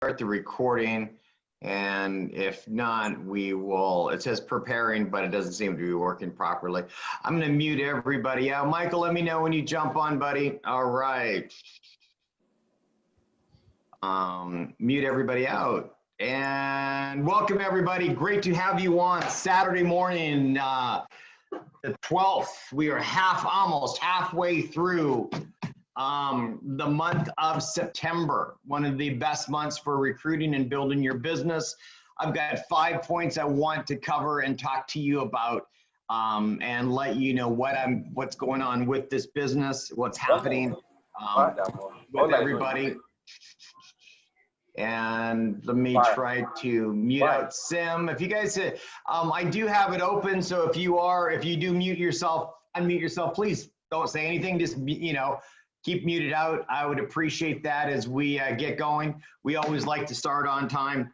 the recording, and if not, we will, it says preparing, but it doesn't seem to be working properly. I'm going to mute everybody out. Michael, let me know when you jump on, buddy. All right. Mute everybody out. And welcome, everybody. Great to have you on Saturday morning, the 12th. We are almost halfway through the month of September, one of the best months for recruiting and building your business. I've got 5 points I want to cover and talk to you about, and let you know what's going on with this business, what's happening with everybody. And let me try to mute out Sim. If you guys, I do have it open, so if you do mute yourself, unmute yourself, please don't say anything. Just, keep muted out. I would appreciate that as we get going. We always like to start on time.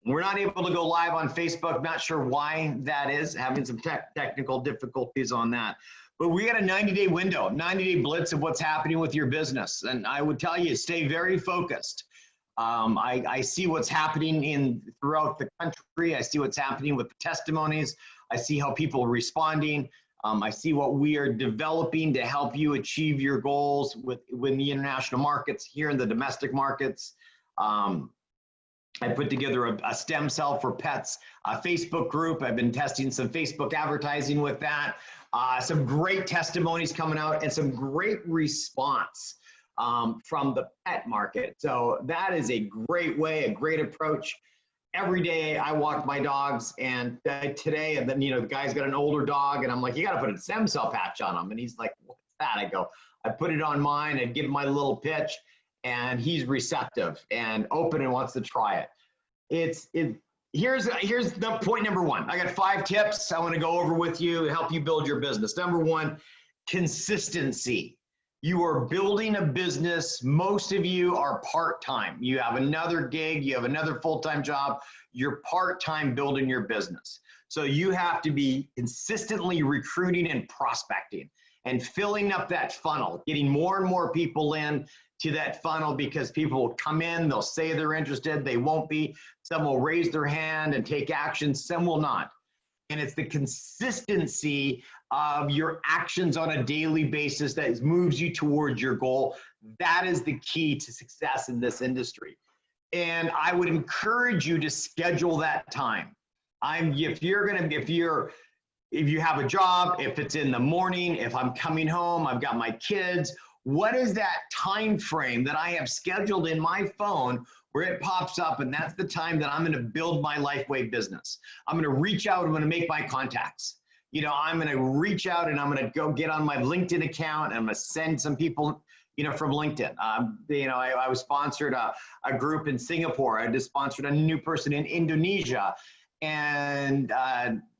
We're not able to go live on Facebook. Not sure why that is. Having some technical difficulties on that. But we got a 90-day window, 90-day blitz of what's happening with your business. And I would tell you, stay very focused. I see what's happening throughout the country. I see what's happening with the testimonies. I see how people are responding. I see what we are developing to help you achieve your goals with the international markets, here in the domestic markets. I put together a stem cell for pets Facebook group. I've been testing some Facebook advertising with that. Some great testimonies coming out and some great response from the pet market. So that is a great way, a great approach. Every day I walk my dogs, and today, and then, the guy's got an older dog, and I'm like, you got to put a stem cell patch on him. And he's like, what's that? I go, I put it on mine and give him my little pitch, and he's receptive and open and wants to try it. Here's the point number one. I got 5 tips I want to go over with you to help you build your business. Number one, consistency. You are building a business. Most of you are part-time. You have another gig, you have another full-time job. You're part-time building your business. So you have to be consistently recruiting and prospecting and filling up that funnel, getting more and more people in to that funnel, because people will come in, they'll say they're interested, they won't be. Some will raise their hand and take action, some will not. And it's the consistency of your actions on a daily basis that moves you towards your goal. That is the key to success in this industry. And I would encourage you to schedule that time. If you have a job, if it's in the morning, if I'm coming home, I've got my kids, what is that time frame that I have scheduled in my phone where it pops up, and that's the time that I'm going to build my Lifewave business. I'm going to reach out, I'm going to make my contacts. I'm going to reach out and I'm going to go get on my LinkedIn account and I'm going to send some people, from LinkedIn. I was sponsored a group in Singapore. I just sponsored a new person in Indonesia. And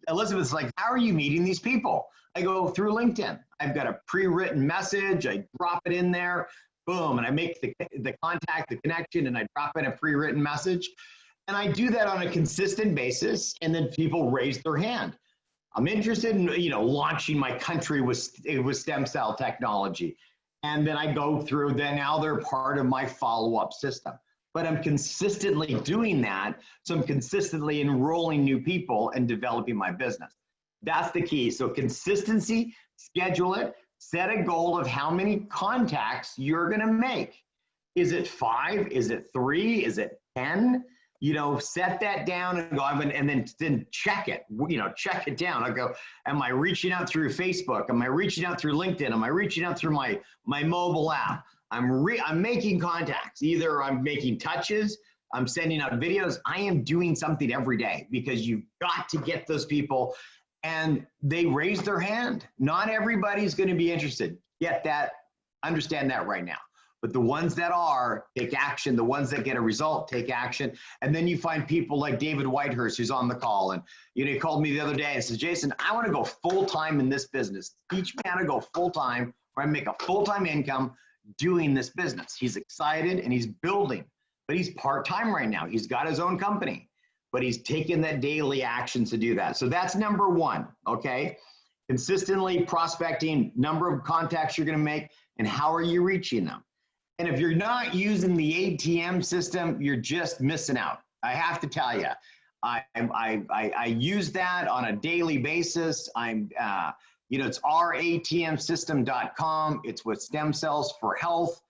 Elizabeth's like, how are you meeting these people? I go through LinkedIn. I've got a pre-written message. I drop it in there. Boom, and I make the contact, the connection, and I drop in a pre-written message. And I do that on a consistent basis, and then people raise their hand. I'm interested in, launching my country with stem cell technology. And then I go through, then now they're part of my follow-up system. But I'm consistently doing that, so I'm consistently enrolling new people and developing my business. That's the key. So consistency, schedule it. Set a goal of how many contacts you're going to make. Is it 5? Is it 3? Is it 10? Set that down and go, and then check it, check it down. I go, am I reaching out through Facebook? Am I reaching out through LinkedIn? Am I reaching out through my mobile app? I'm making contacts. Either I'm making touches, I'm sending out videos. I am doing something every day, because you've got to get those people. And they raise their hand. Not everybody's going to be interested. Get that, understand that right now. But the ones that are, take action. The ones that get a result, take action. And then you find people like David Whitehurst, who's on the call. And he called me the other day and says, Jason, I want to go full-time in this business. Teach me how to go full-time, or I make a full-time income doing this business. He's excited and he's building, but he's part-time right now. He's got his own company, but he's taking that daily action to do that. So that's number one, okay? Consistently prospecting, number of contacts you're going to make, and how are you reaching them? And if you're not using the ATM system, you're just missing out. I have to tell you, I use that on a daily basis. It's ratmsystem.com. It's with Stem Cells for Health.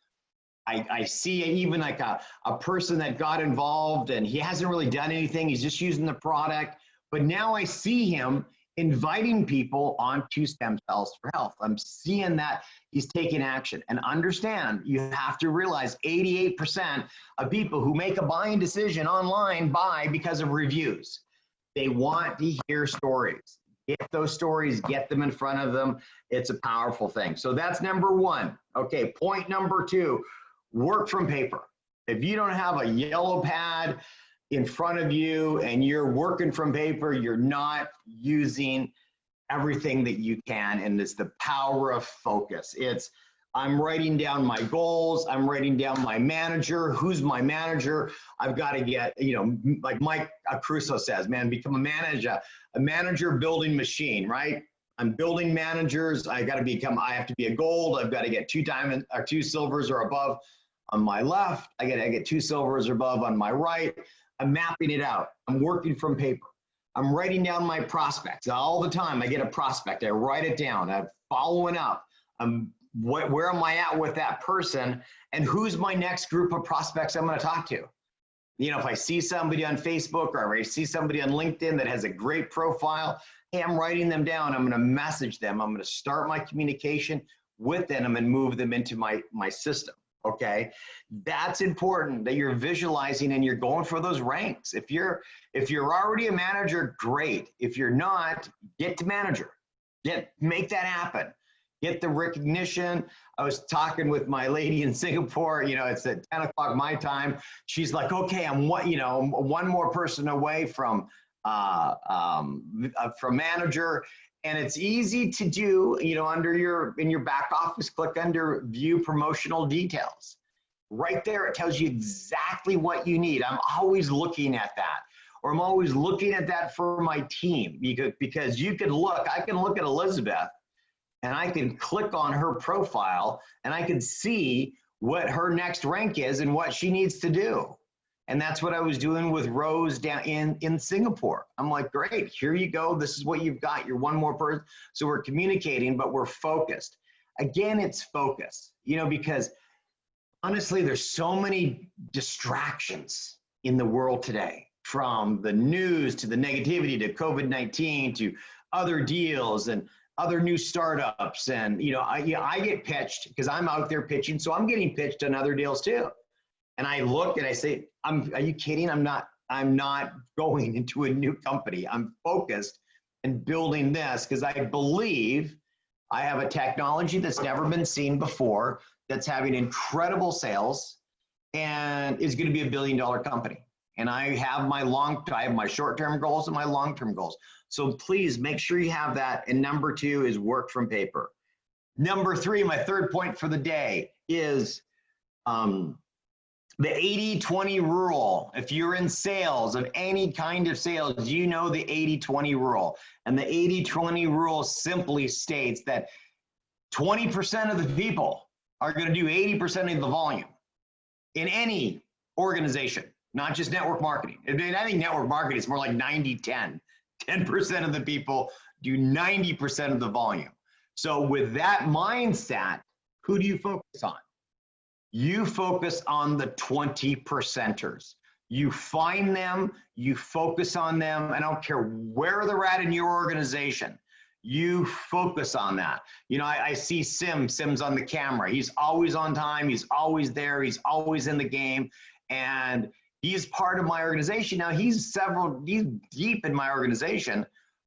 I see even like a person that got involved and he hasn't really done anything. He's just using the product. But now I see him inviting people onto Stem Cells for Health. I'm seeing that he's taking action. And understand, you have to realize 88% of people who make a buying decision online buy because of reviews. They want to hear stories. Get those stories, get them in front of them. It's a powerful thing. So that's number one. Okay, point number two, work from paper. If you don't have a yellow pad in front of you and you're working from paper, you're not using everything that you can. And it's the power of focus. I'm writing down my goals. I'm writing down my manager. Who's my manager? I've got to get, like Mike Crusoe says, man, become a manager building machine, right? I'm building managers. I have to be a gold. I've got to get 2 diamonds or 2 silvers or above on my left. I get 2 silvers or above on my right. I'm mapping it out. I'm working from paper. I'm writing down my prospects all the time. I get a prospect. I write it down. I'm following up. Where am I at with that person? And who's my next group of prospects I'm going to talk to? If I see somebody on Facebook or I see somebody on LinkedIn that has a great profile, hey, I'm writing them down. I'm going to message them. I'm going to start my communication with them and move them into my system. Okay, that's important that you're visualizing and you're going for those ranks. If you're already a manager, great. If you're not, get to manager. Make that happen. Get the recognition. I was talking with my lady in Singapore. It's at 10 o'clock my time. She's like, okay, I'm one more person away from manager. And it's easy to do, in your back office, click under view promotional details. Right there, it tells you exactly what you need. I'm always looking at that, or I'm always looking at that for my team because I can look at Elizabeth and I can click on her profile and I can see what her next rank is and what she needs to do. And that's what I was doing with Rose down in Singapore. I'm like, great, here you go. This is what you've got. You're one more person. So we're communicating, but we're focused. Again, it's focus, because honestly, there's so many distractions in the world today, from the news to the negativity to COVID-19 to other deals and other new startups. And, I get pitched because I'm out there pitching. So I'm getting pitched on other deals too. And I look and I say, are you kidding? I'm not going into a new company. I'm focused and building this because I believe I have a technology that's never been seen before, that's having incredible sales and is going to be $1 billion company. And I have my short-term goals and my long-term goals. So please make sure you have that. And number 2 is work from paper. Number 3, my third point for the day is, the 80-20 rule. If you're in sales, of any kind of sales, you know the 80-20 rule. And the 80-20 rule simply states that 20% of the people are going to do 80% of the volume in any organization, not just network marketing. I think network marketing is more like 90-10. 10% of the people do 90% of the volume. So with that mindset, who do you focus on? You focus on the 20%ers. You find them, you focus on them. I don't care where they're at in your organization. You focus on that. I see Sim's on the camera. He's always on time. He's always there. He's always in the game. And he's part of my organization. Now he's deep in my organization,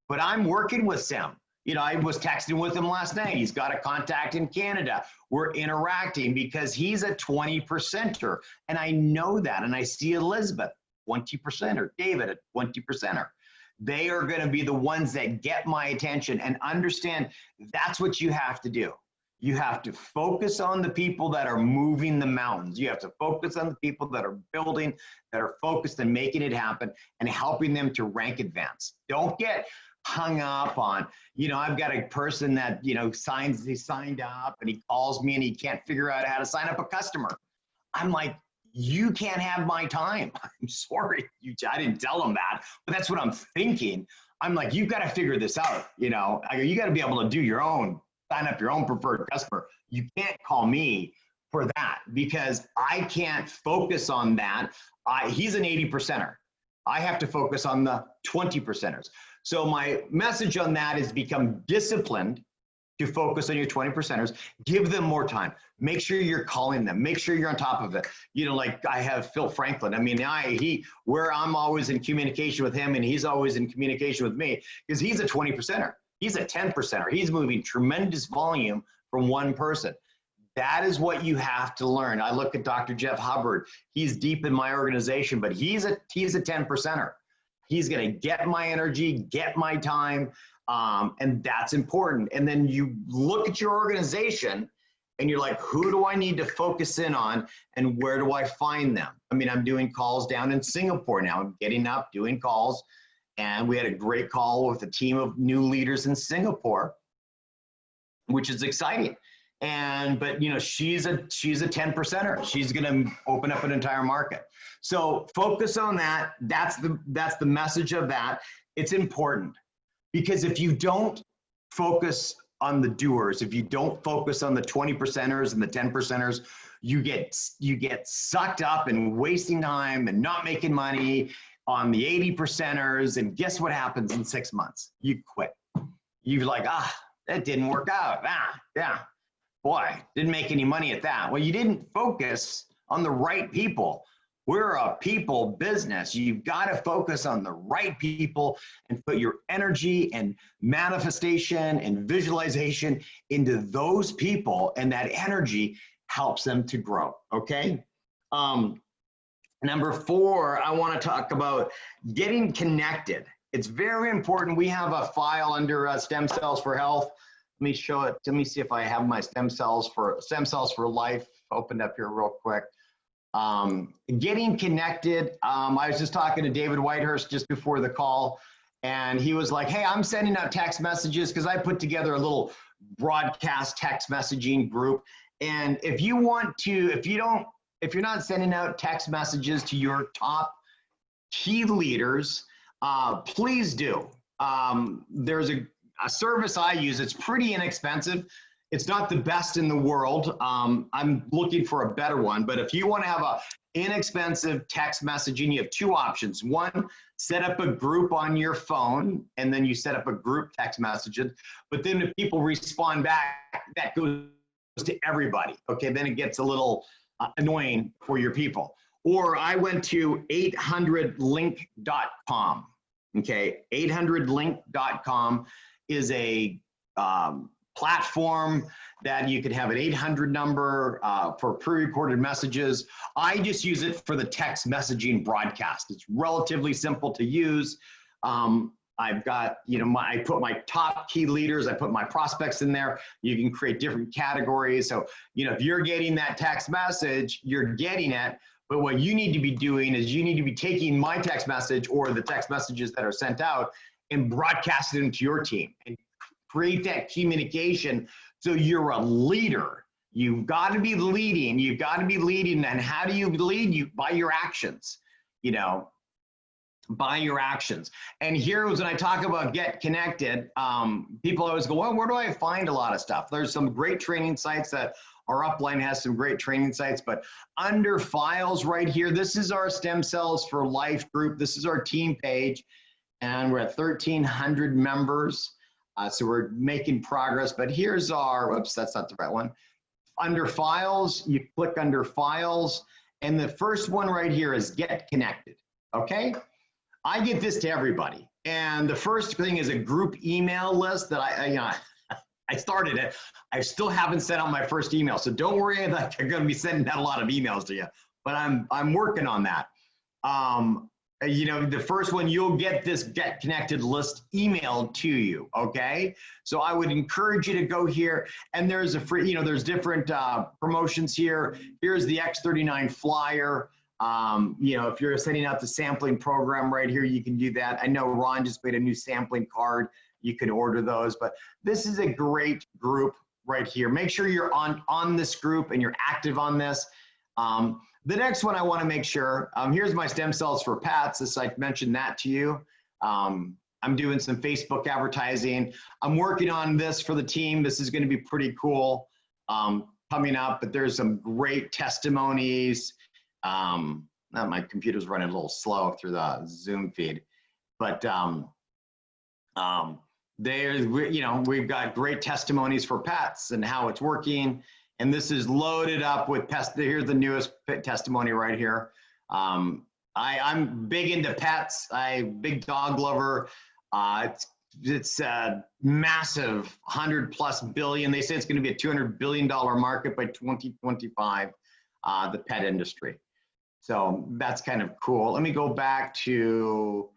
but I'm working with Sim. I was texting with him last night. He's got a contact in Canada. We're interacting because he's a 20%er. And I know that. And I see Elizabeth, 20%er, David, a 20%er. They are going to be the ones that get my attention, and understand that's what you have to do. You have to focus on the people that are moving the mountains. You have to focus on the people that are building, that are focused and making it happen and helping them to rank advance. Don't get hung up on, I've got a person that, he signed up and he calls me and he can't figure out how to sign up a customer. I'm like, you can't have my time. I'm sorry. I didn't tell them that, but that's what I'm thinking. I'm like, you've got to figure this out. You know, you got to be able to do your own, sign up your own preferred customer. You can't call me for that because I can't focus on that. He's an 80%er. I have to focus on the 20%ers. So my message on that is become disciplined to focus on your 20%ers, give them more time. Make sure you're calling them. Make sure you're on top of it. You know, like I have Phil Franklin. I mean, where I'm always in communication with him and he's always in communication with me because he's a 20%er. He's a 10%er. He's moving tremendous volume from one person. That is what you have to learn. I look at Dr. Jeff Hubbard. He's deep in my organization, but he's a 10%er. He's going to get my energy, get my time. And that's important. And then you look at your organization and you're like, who do I need to focus in on and where do I find them? I mean, I'm doing calls down in Singapore now. I'm getting up, doing calls. And we had a great call with a team of new leaders in Singapore, which is exciting. But you know, she's a 10%er. She's going to open up an entire market. So focus on that. That's the message of that. It's important. Because if you don't focus on the doers, if you don't focus on the 20%ers and the 10%ers, you get sucked up in wasting time and not making money on the 80%ers. And guess what happens in 6 months? You quit. You're like, that didn't work out. Yeah, boy, didn't make any money at that. Well, you didn't focus on the right people. We're a people business. You've got to focus on the right people and put your energy and manifestation and visualization into those people, and that energy helps them to grow, okay? Number 4, I want to talk about getting connected. It's very important. We have a file under Stem Cells for Health. Let me show it. Let me see if I have my Stem Cells for Life opened up here real quick. Getting connected. I was just talking to David Whitehurst just before the call, and he was like, hey, I'm sending out text messages because I put together a little broadcast text messaging group. And if you're not sending out text messages to your top key leaders, please do. There's a service I use. It's pretty inexpensive. It's not the best in the world. I'm looking for a better one, but if you want to have a inexpensive text messaging, you have 2 options. One, set up a group on your phone, and then you set up a group text messages. But then if people respond back, that goes to everybody. Okay, then it gets a little annoying for your people. Or I went to 800link.com. Okay, 800link.com is a platform that you could have an 800 number for pre-recorded messages. I just use it for the text messaging broadcast. It's relatively simple to use. I've got, I put my top key leaders, I put my prospects in there. You can create different categories. So, if you're getting that text message, you're getting it. But what you need to be doing is you need to be taking my text message or the text messages that are sent out and broadcasting them to your team and create that communication. So you're a leader. You've got to be leading. You've got to be leading. And how do you lead? By your actions, by your actions. And here's when I talk about get connected, people always go, well, where do I find a lot of stuff? There's some great training sites that our upline has some great training sites, but under files right here, this is our Stem Cells for Life group. This is our team page, and we're at 1,300 members. So we're making progress, but here's our, whoops, that's not the right one. Under files, you click under files, and the first one right here is get connected, okay? I get this to everybody. And the first thing is a group email list that I started it. I still haven't sent out my first email. So don't worry that I'm going to be sending out a lot of emails to you, but I'm working on that. The first one, you'll get this get connected list emailed to you. Okay. So I would encourage you to go here, and there's a free, there's different promotions here. Here's the X39 flyer. If you're sending out the sampling program right here, you can do that. I know Ron just made a new sampling card. You can order those, but this is a great group right here. Make sure you're on this group and you're active on this. The next one I want to make sure, here's my stem cells for pets. As I mentioned that to you. I'm doing some Facebook advertising. I'm working on this for the team. This is going to be pretty cool coming up, but there's some great testimonies. Now my computer's running a little slow through the Zoom feed, but we've got great testimonies for pets and how it's working. And this is loaded up with here's the newest testimony right here. I'm big into pets. Big dog lover. It's a massive 100+ billion. They say it's going to be a $200 billion market by 2025, the pet industry. So that's kind of cool. Let me go back to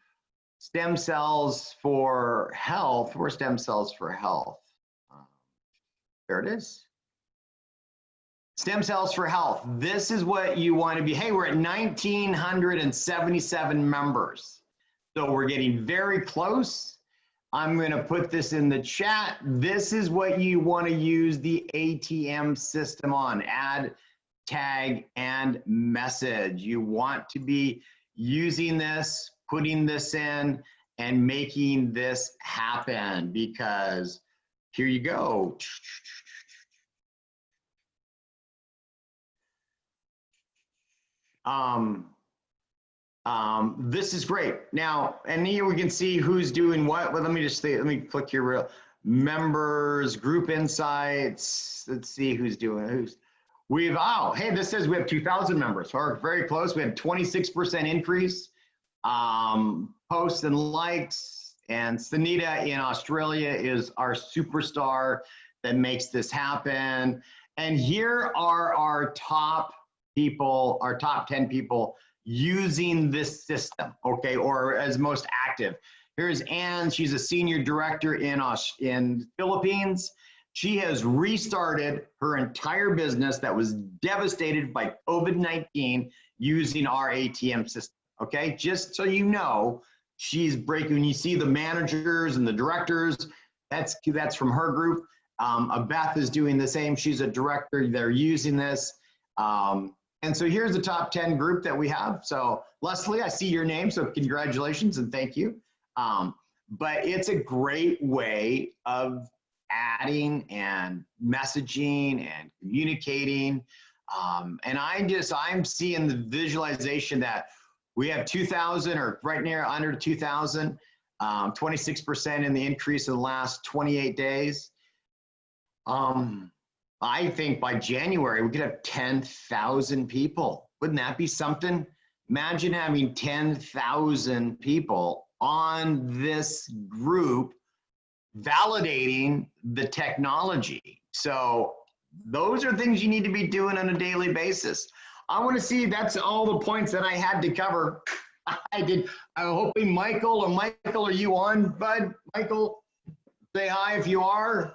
stem cells for health. Where's stem cells for health? There it is. Stem cells for health. This is what you want to be. Hey, we're at 1,977 members. So we're getting very close. I'm going to put this in the chat. This is what you want to use the ATM system on. Add, tag, and message. You want to be using this, putting this in, and making this happen, because here you go. This is great. Now, and here we can see who's doing what. Well, let me click here. Members, group insights. Let's see who's doing who's. Hey, this says we have 2,000 members. So we're very close. We had 26% increase. Posts and likes. And Sunita in Australia is our superstar that makes this happen. And here are our top people, our top 10 people using this system, okay, or as most active. Here's Anne. She's a senior director in Philippines. She has restarted her entire business that was devastated by COVID-19 using our ATM system, okay? Just so you know, she's breaking. When you see the managers and the directors, that's from her group. Beth is doing the same. She's a director. They're using this. And so here's the top 10 group that we have. So Leslie, I see your name, so congratulations and thank you. But it's a great way of adding and messaging and communicating. And I'm seeing the visualization that we have 2,000 or right near under 2,000, 26% in the increase in the last 28 days. I think by January, we could have 10,000 people. Wouldn't that be something? Imagine having 10,000 people on this group validating the technology. So those are things you need to be doing on a daily basis. I want to see, that's all the points that I had to cover. I did. I'm hoping Michael, are you on, bud? Michael, say hi if you are.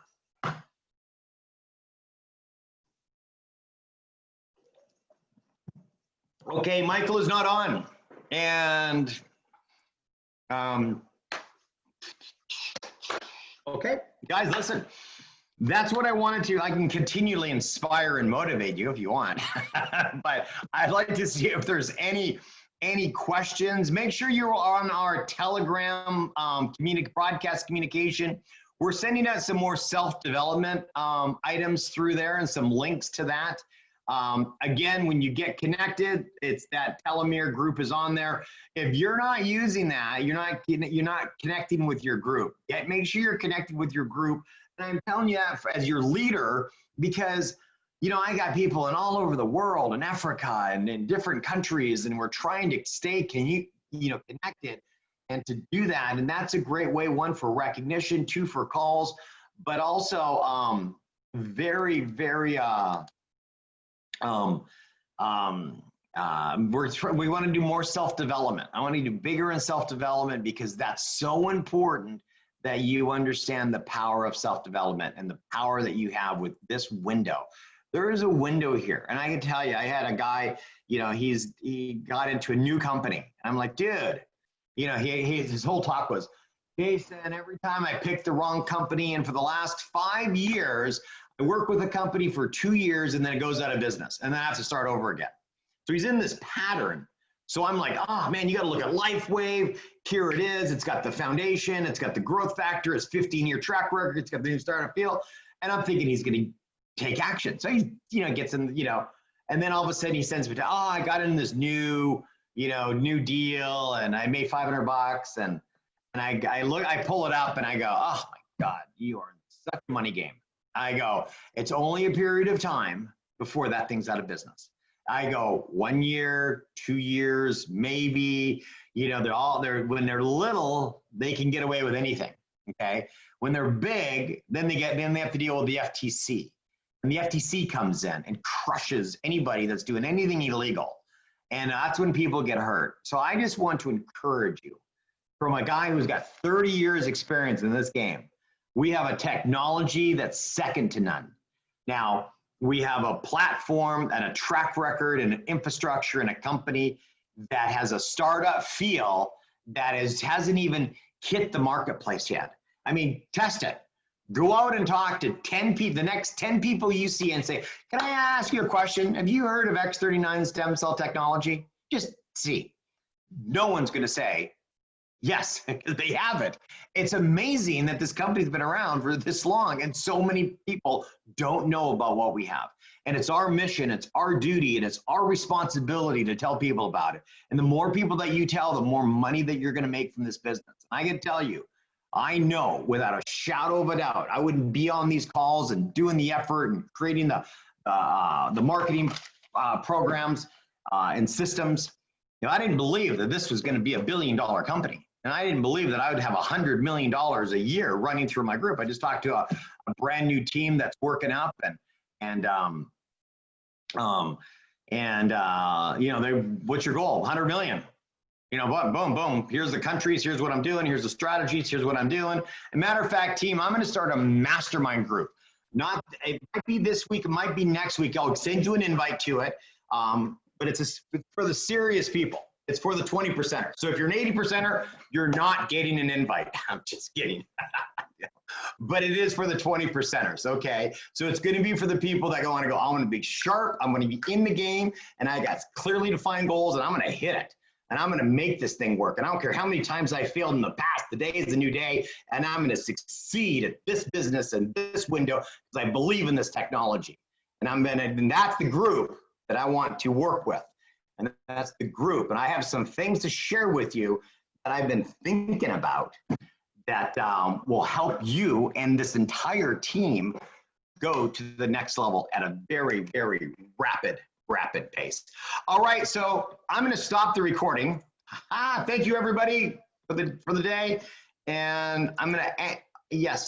Okay, Michael is not on. And okay, guys, listen, that's what I wanted to. I can continually inspire and motivate you if you want, but I'd like to see if there's any questions. Make sure you're on our Telegram broadcast communication. We're sending out some more self-development items through there and some links to that. Again, when you get connected, it's that telomere group is on there. If you're not using that, you're not connecting with your group. Make sure you're connected with your group. And I'm telling you that as your leader, because I got people in all over the world, in Africa and in different countries, and we're trying to stay connected and to do that. And that's a great way, one, for recognition, two, for calls, but also very, very we want to do more self-development. I want to do bigger in self-development because that's so important that you understand the power of self-development and the power that you have with this window. There is a window here. And I can tell you, I had a guy, he got into a new company. And I'm like, dude, his whole talk was, Jason, every time I pick the wrong company, and for the last 5 years, I work with a company for 2 years and then it goes out of business and then I have to start over again. So he's in this pattern. So I'm like, oh man, you got to look at Lifewave. Here it is. It's got the foundation. It's got the growth factor. It's 15-year track record. It's got the new startup feel. And I'm thinking he's going to take action. So he, gets in, and then all of a sudden he sends me to, I got in this new deal and I made $500 and I pull it up and I go, oh my God, you are in such a money game. I go, it's only a period of time before that thing's out of business. I go 1 year, 2 years, maybe, when they're little, they can get away with anything. Okay. When they're big, then they have to deal with the FTC. And the FTC comes in and crushes anybody that's doing anything illegal. And that's when people get hurt. So I just want to encourage you, from a guy who's got 30 years experience in this game, we have a technology that's second to none. Now, we have a platform and a track record and an infrastructure and a company that has a startup feel that hasn't even hit the marketplace yet. I mean, test it. Go out and talk to 10 people, the next 10 people you see and say, can I ask you a question? Have you heard of X39 stem cell technology? Just see. No one's going to say, yes, they haven't. It's amazing that this company's been around for this long and so many people don't know about what we have. And it's our mission, it's our duty, and it's our responsibility to tell people about it. And the more people that you tell, the more money that you're going to make from this business. And I can tell you, I know without a shadow of a doubt, I wouldn't be on these calls and doing the effort and creating the marketing programs and systems. I didn't believe that this was going to be $1 billion company. And I didn't believe that I would have $100 million a year running through my group. I just talked to a brand new team that's working up what's your goal? 100 million. Boom, boom. Here's the countries. Here's what I'm doing. Here's the strategies. Here's what I'm doing. And matter of fact, team, I'm going to start a mastermind group. It might be this week. It might be next week. I'll send you an invite to it. But it's for the serious people. It's for the 20%er. So if you're an 80%er, you're not getting an invite. I'm just kidding. But it is for the 20%ers, okay? So it's going to be for the people that I want to be sharp, I'm going to be in the game, and I got clearly defined goals, and I'm going to hit it. And I'm going to make this thing work. And I don't care how many times I failed in the past. The day is a new day, and I'm going to succeed at this business and this window because I believe in this technology. And that's the group that I want to work with. And that's the group. And I have some things to share with you that I've been thinking about that will help you and this entire team go to the next level at a very, very rapid pace. All right, so I'm going to stop the recording. Thank you, everybody, for the day. And I'm going to, yes.